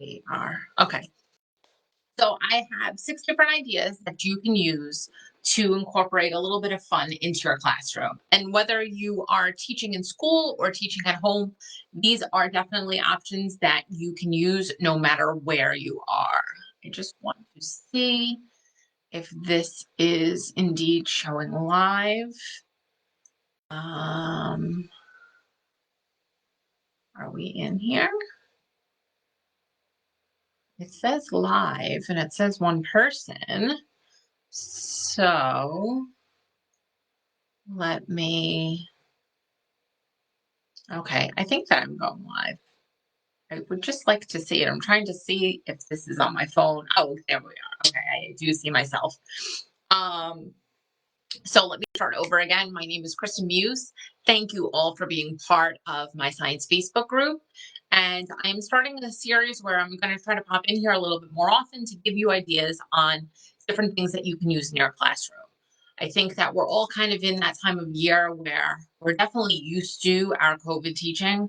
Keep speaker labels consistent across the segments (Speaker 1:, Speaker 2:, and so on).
Speaker 1: They are. Okay. So I have 6 different ideas that you can use to incorporate a little bit of fun into your classroom. And whether you are teaching in school or teaching at home, these are definitely options that you can use no matter where you are. I just want to see if this is indeed showing live. Are we in here? It says live and it says one person. So let me, okay, I think that I'm going live. I would just like to see it. I'm trying to see if this is on my phone. Oh, there we are. Okay, I do see myself. So let me start over again. My name is Kristen Muse. Thank you all for being part of my science Facebook group. And I'm starting a series where I'm going to try to pop in here a little bit more often to give you ideas on different things that you can use in your classroom. I think that we're all kind of in that time of year where we're definitely used to our COVID teaching.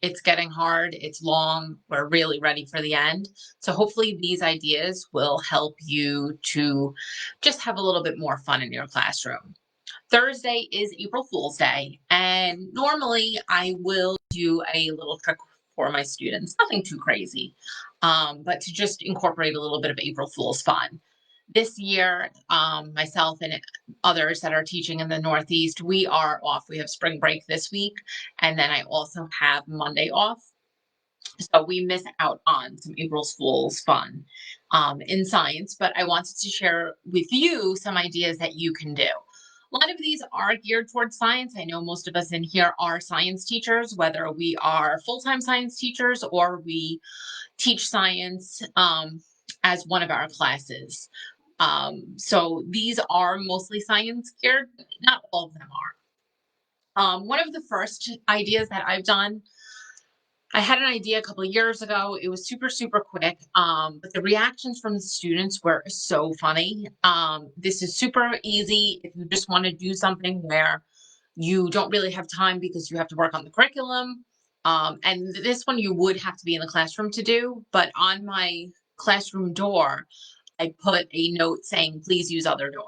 Speaker 1: It's getting hard, it's long, we're really ready for the end. So hopefully these ideas will help you to just have a little bit more fun in your classroom. Thursday is April Fool's Day, and normally I will do a little trick for my students, nothing too crazy, but to just incorporate a little bit of April Fool's fun. This year, myself and others that are teaching in the Northeast, we are off. We have spring break this week, and then I also have Monday off. So we miss out on some April Fool's fun in science, but I wanted to share with you some ideas that you can do. A lot of these are geared towards science. I know most of us in here are science teachers, whether we are full-time science teachers or we teach science as one of our classes. So these are mostly science geared, not all of them are. One of the first ideas that I've done, I had an idea a couple of years ago. It was super, super quick, but the reactions from the students were so funny. This is super easy if you just want to do something where you don't really have time because you have to work on the curriculum. And this one you would have to be in the classroom to do, but on my classroom door, I put a note saying, please use other door.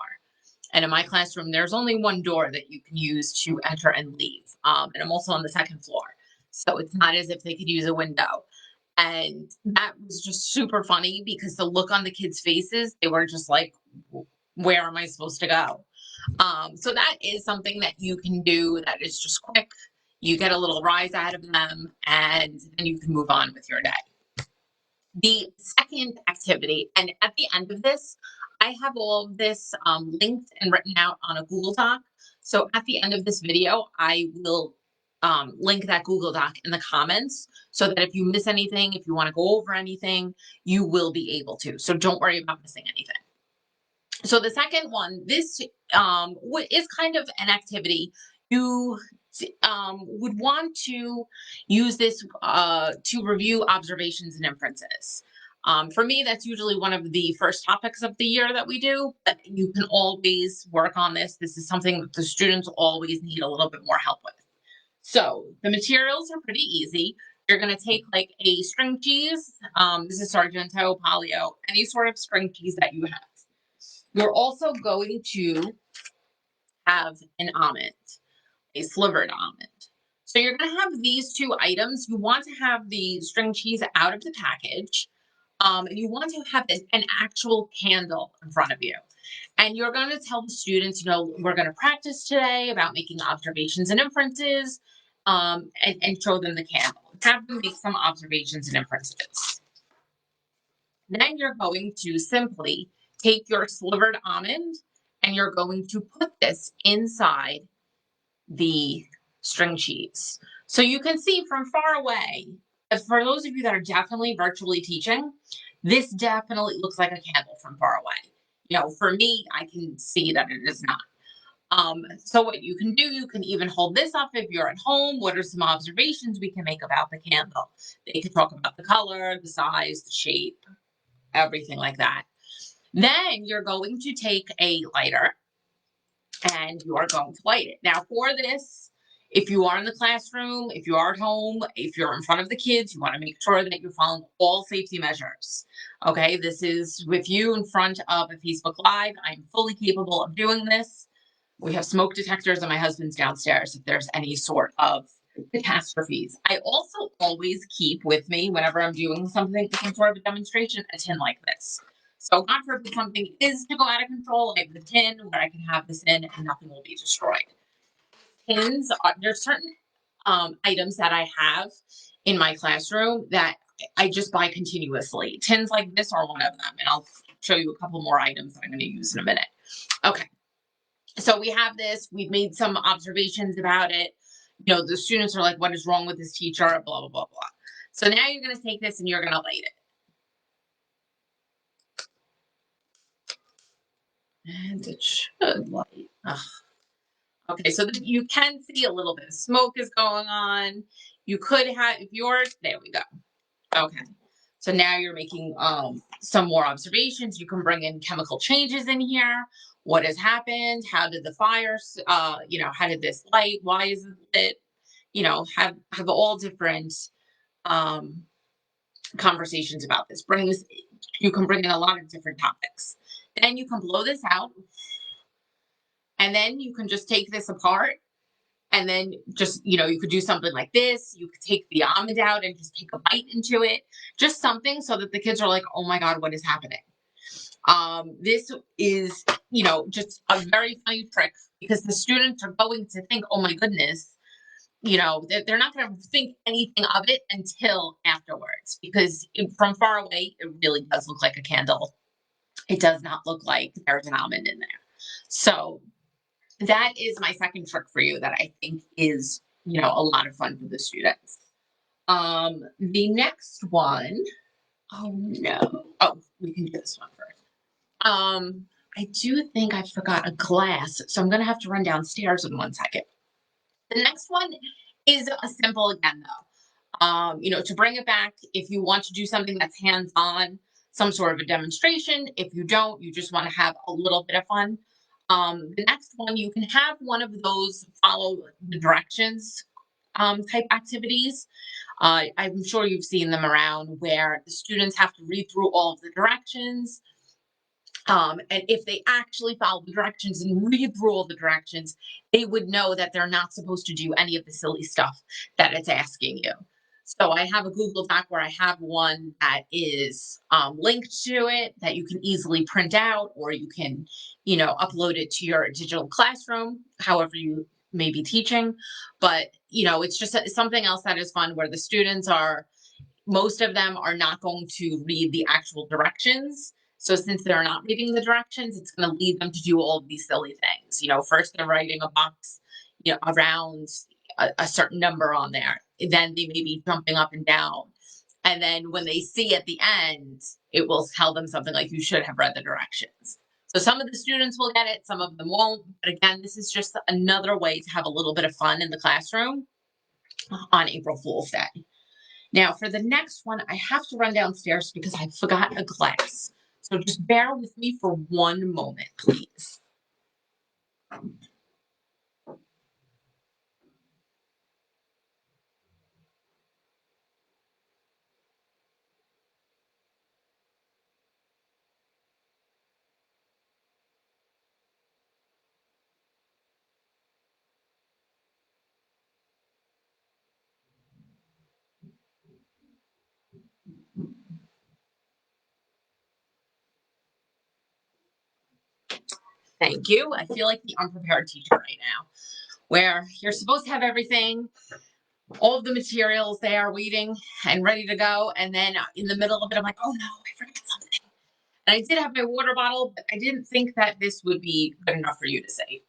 Speaker 1: And in my classroom, there's only one door that you can use to enter and leave. And I'm also on the second floor. So it's not as if they could use a window. And that was just super funny because the look on the kids' faces, they were just like, where am I supposed to go? So that is something that you can do that is just quick. You get a little rise out of them and then you can move on with your day. The second activity, and at the end of this, I have all of this linked and written out on a Google Doc. So at the end of this video, I will link that Google Doc in the comments so that if you miss anything, if you want to go over anything, you will be able to. So don't worry about missing anything. So the second one, this is kind of an activity. You would want to use this to review observations and inferences. For me, that's usually one of the first topics of the year that we do, but you can always work on this. This is something that the students always need a little bit more help with. So the materials are pretty easy. You're going to take like a string cheese. This is Sargento, Polio, any sort of string cheese that you have. You're also going to have an almond, a slivered almond. So you're going to have these two items. You want to have the string cheese out of the package. And you want to have an actual candle in front of you. And you're going to tell the students, we're going to practice today about making observations and inferences, and show them the candle. Have them make some observations and inferences. Then you're going to simply take your slivered almond and you're going to put this inside the string cheese. So you can see from far away, for those of you that are definitely virtually teaching, this definitely looks like a candle from far away. For me, I can see that it is not. So what you can do, you can even hold this up if you're at home. What are some observations we can make about the candle? They can talk about the color, the size, the shape, everything like that. Then you're going to take a lighter and you are going to light it. Now for this, If you are in the classroom, if you are at home, if you're in front of the kids, you want to make sure that you're following all safety measures. Okay, this is with you in front of a Facebook Live. I'm fully capable of doing this. We have smoke detectors and my husband's downstairs if there's any sort of catastrophes. I also always keep with me, whenever I'm doing something, some sort of a demonstration, a tin like this. So God forbid something is to go out of control, I have the tin where I can have this in and nothing will be destroyed. Tins are, there's certain items that I have in my classroom that I just buy continuously. Tins like this are one of them, and I'll show you a couple more items that I'm going to use in a minute. Okay, so we have this. We've made some observations about it. You know, the students are like, "What is wrong with this teacher?" Blah blah blah blah. So now you're going to take this and you're going to light it, and it should light. Ugh. Okay, so you can see a little bit of smoke is going on. You could have, if yours, there we go. Okay. So now you're making some more observations. You can bring in chemical changes in here. What has happened? How did the fires, how did this light? Why is it, have all different um, conversations about this. Bring this, you can bring in a lot of different topics. Then you can blow this out. And then you can just take this apart and then just, you could do something like this. You could take the almond out and just take a bite into it. Just something so that the kids are like, oh my God, what is happening? This is, just a very funny trick because the students are going to think, oh my goodness, they're not going to think anything of it until afterwards because from far away, it really does look like a candle. It does not look like there's an almond in there. So that is my second trick for you that I think is, a lot of fun for the students. The next one, oh no. Oh, we can do this one first. I do think I forgot a glass, so I'm gonna have to run downstairs in 1 second. The next one is simple again though. To bring it back, if you want to do something that's hands-on, some sort of a demonstration. If you don't, you just want to have a little bit of fun. The next one, you can have one of those follow the directions type activities. I'm sure you've seen them around where the students have to read through all of the directions. And if they actually follow the directions and read through all the directions, they would know that they're not supposed to do any of the silly stuff that it's asking you. So I have a Google Doc where I have one that is linked to it that you can easily print out, or you can, upload it to your digital classroom, however you may be teaching. But, it's just something else that is fun where the students are, most of them are not going to read the actual directions. So since they're not reading the directions, it's going to lead them to do all of these silly things. First they're writing a box, around a certain number on there. Then they may be jumping up and down. And then when they see at the end, it will tell them something like, you should have read the directions. So some of the students will get it, some of them won't. But again, this is just another way to have a little bit of fun in the classroom on April Fool's Day. Now, for the next one, I have to run downstairs because I forgot a glass. So just bear with me for one moment, please. Thank you. I feel like the unprepared teacher right now, where you're supposed to have everything, all of the materials there waiting and ready to go. And then in the middle of it, I'm like, oh no, I forgot something. And I did have my water bottle, but I didn't think that this would be good enough for you to say.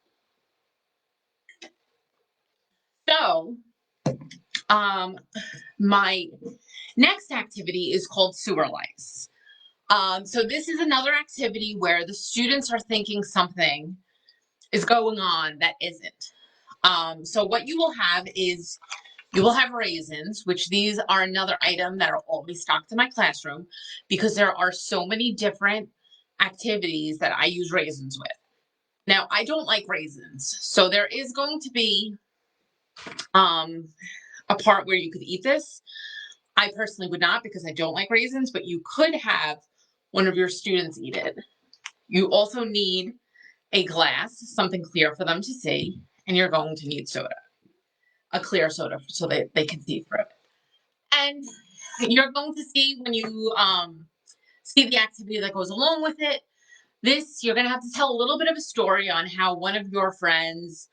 Speaker 1: So, my next activity is called sewer lice. So this is another activity where the students are thinking something is going on that isn't. So what you will have is you will have raisins, which these are another item that are always stocked in my classroom because there are so many different activities that I use raisins with. Now, I don't like raisins, so there is going to be a part where you could eat this. I personally would not because I don't like raisins, but you could have one of your students eat it. You also need a glass, something clear for them to see, and you're going to need soda, a clear soda, so that they can see through it. And you're going to see when you see the activity that goes along with it. This, you're going to have to tell a little bit of a story on how one of your friends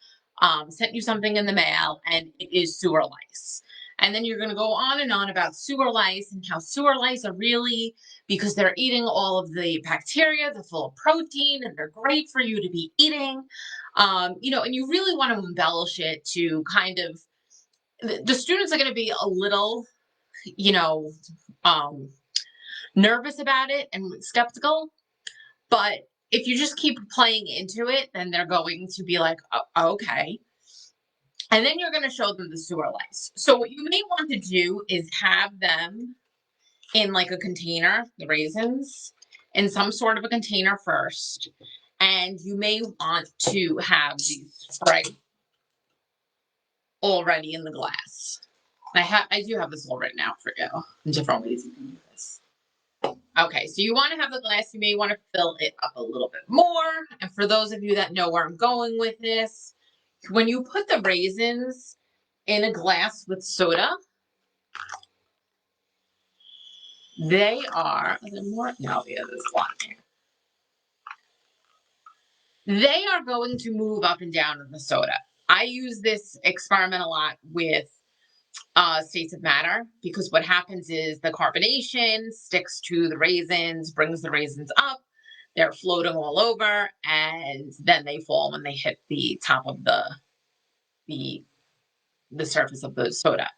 Speaker 1: sent you something in the mail and it is sewer lice. And then you're going to go on and on about sewer lice and how sewer lice are really because they're eating all of the bacteria, they're full of protein, and they're great for you to be eating. And you really want to embellish it to kind of, the students are going to be a little, you know, um, nervous about it and skeptical. But if you just keep playing into it, then they're going to be like, oh, okay. And then you're going to show them the sewer lice. So what you may want to do is have them in like a container, the raisins, in some sort of a container first. And you may want to have these Sprite already in the glass. I do have this all written out for you in different ways you can do this. Okay, so you want to have the glass, you may want to fill it up a little bit more. And for those of you that know where I'm going with this, when you put the raisins in a glass with soda, they are, is there more? No, yeah, there's a lot there. They are going to move up and down in the soda. I use this experiment a lot with states of matter because what happens is the carbonation sticks to the raisins, brings the raisins up. They're floating all over, and then they fall when they hit the top of the surface of the soda.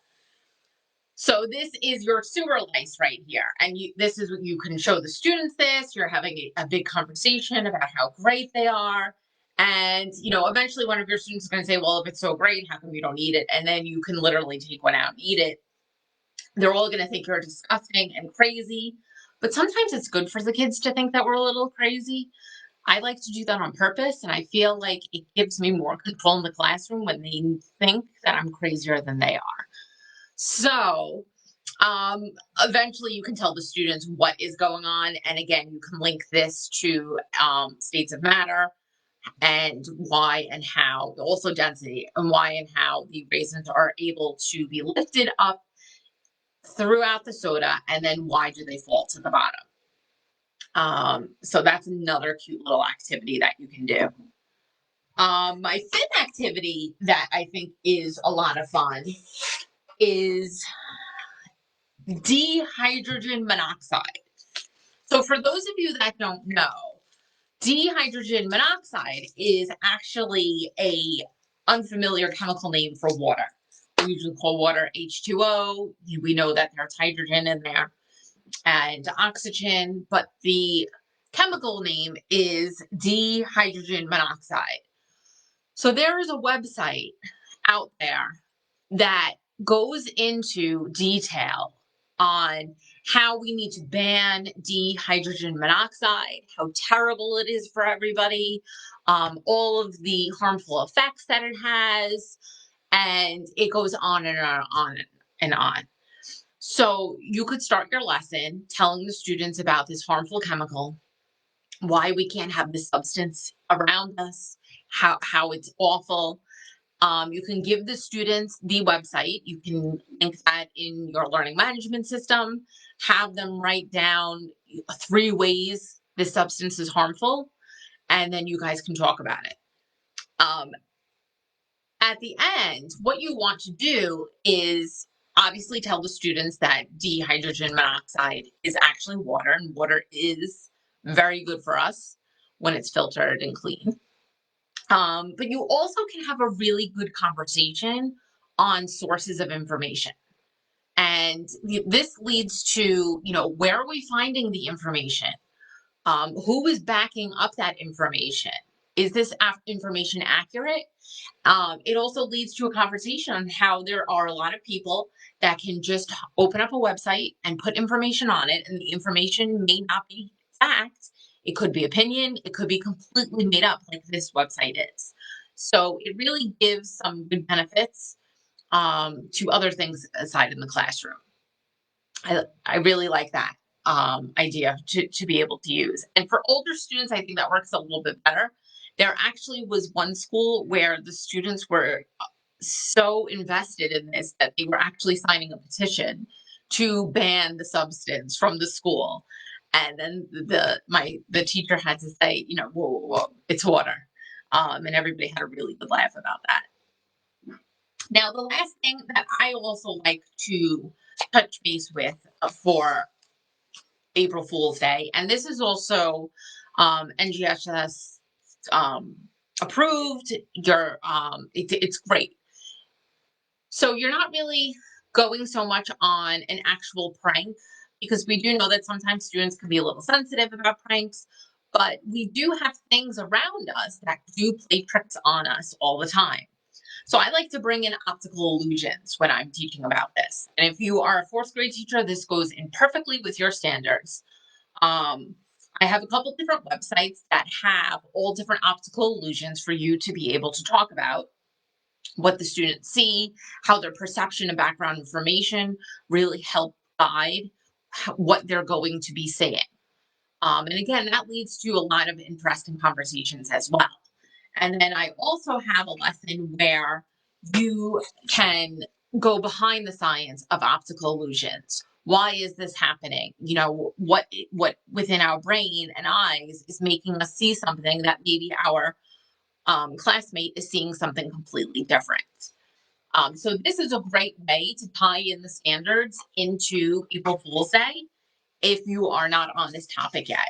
Speaker 1: So this is your sewer lice right here, and this is what you can show the students. This you're having a big conversation about how great they are, and eventually one of your students is going to say, "Well, if it's so great, how come you don't eat it?" And then you can literally take one out and eat it. They're all going to think you're disgusting and crazy, but sometimes it's good for the kids to think that we're a little crazy. I like to do that on purpose, and I feel like it gives me more control in the classroom when they think that I'm crazier than they are. So eventually you can tell the students what is going on. And again, you can link this to states of matter and why and how, also density, and why and how the raisins are able to be lifted up throughout the soda, and then why do they fall to the bottom. So that's another cute little activity that you can do. My fifth activity that I think is a lot of fun is dihydrogen monoxide. So for those of you that don't know, dihydrogen monoxide is actually a unfamiliar chemical name for water. We usually call water H2O. We know that there's hydrogen in there and oxygen, but the chemical name is dihydrogen monoxide. So there is a website out there that goes into detail on how we need to ban dihydrogen monoxide, how terrible it is for everybody, all of the harmful effects that it has, and it goes on and on and on. So you could start your lesson telling the students about this harmful chemical, why we can't have this substance around us, how it's awful. You can give the students the website. You can link that in your learning management system, have them write down 3 ways this substance is harmful, and then you guys can talk about it. At the end, what you want to do is obviously tell the students that dihydrogen monoxide is actually water, and water is very good for us when it's filtered and clean. But you also can have a really good conversation on sources of information. And this leads to, where are we finding the information? Who is backing up that information? Is this information accurate? It also leads to a conversation on how there are a lot of people that can just open up a website and put information on it, and the information may not be fact. It could be opinion. It could be completely made up, like this website is. So it really gives some good benefits to other things aside in the classroom. I really like that idea to be able to use. And for older students, I think that works a little bit better. There actually was one school where the students were so invested in this that they were actually signing a petition to ban the substance from the school. And then the teacher had to say, you know, whoa, whoa, whoa, it's water. And everybody had a really good laugh about that. Now, the last thing that I also like to touch base with for April Fool's Day, and this is also NGSS approved. It's great. So you're not really going so much on an actual prank because we do know that sometimes students can be a little sensitive about pranks, but we do have things around us that do play tricks on us all the time. So I like to bring in optical illusions when I'm teaching about this. And if you are a fourth grade teacher, this goes in perfectly with your standards. Um, I have a couple different websites that have all different optical illusions for you to be able to talk about what the students see, how their perception and background information really help guide what they're going to be saying. And again, that leads to a lot of interesting conversations as well. And then I also have a lesson where you can go behind the science of optical illusions. Why is this happening? You know, what within our brain and eyes is making us see something that maybe our classmate is seeing something completely different. So this is a great way to tie in the standards into April Fool's Day if you are not on this topic yet,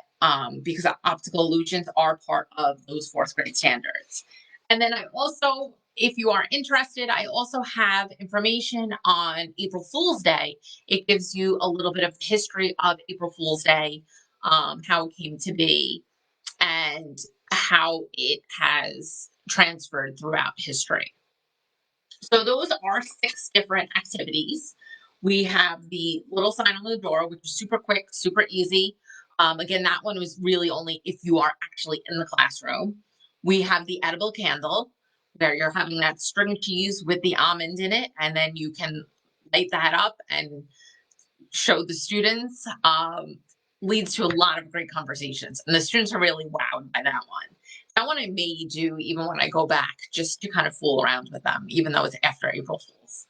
Speaker 1: because optical illusions are part of those fourth grade standards. And then I also, if you are interested, I also have information on April Fool's Day. It gives you a little bit of the history of April Fool's Day, how it came to be, and how it has transferred throughout history. So those are 6 different activities. We have the little sign on the door, which is super quick, super easy. Again, that one was really only if you are actually in the classroom. We have the edible candle, where you're having that string cheese with the almond in it, and then you can light that up and show the students. Leads to a lot of great conversations, and the students are really wowed by that one. That one I may do even when I go back, just to kind of fool around with them, even though it's after April Fools.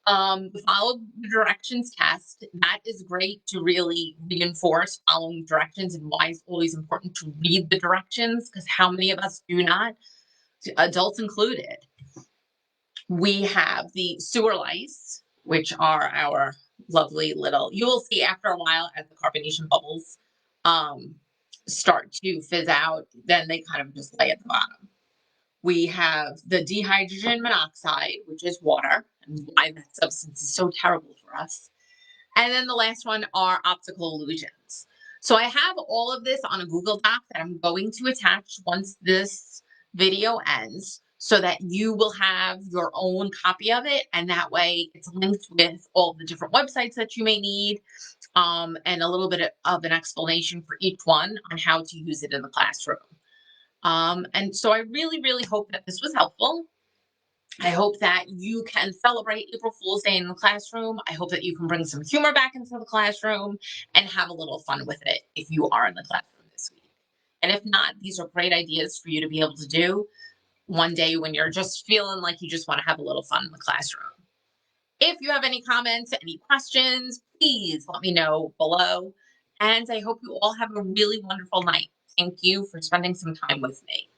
Speaker 1: The follow the directions test. That is great to really reinforce following directions and why it's always important to read the directions, because how many of us do not, adults included. We have the sewer lice, which are our lovely little, you will see after a while as the carbonation bubbles um, start to fizz out, then they kind of just lay at the bottom. We have the dihydrogen monoxide, which is water, and why that substance is so terrible for us. And then the last one are optical illusions. So I have all of this on a Google Doc that I'm going to attach once this video ends so that you will have your own copy of it. And that way it's linked with all the different websites that you may need, and a little bit of an explanation for each one on how to use it in the classroom. And so I really, really hope that this was helpful. I hope that you can celebrate April Fool's Day in the classroom. I hope that you can bring some humor back into the classroom and have a little fun with it if you are in the classroom this week. And if not, these are great ideas for you to be able to do one day when you're just feeling like you just want to have a little fun in the classroom. If you have any comments, any questions, please let me know below. And I hope you all have a really wonderful night. Thank you for spending some time with me.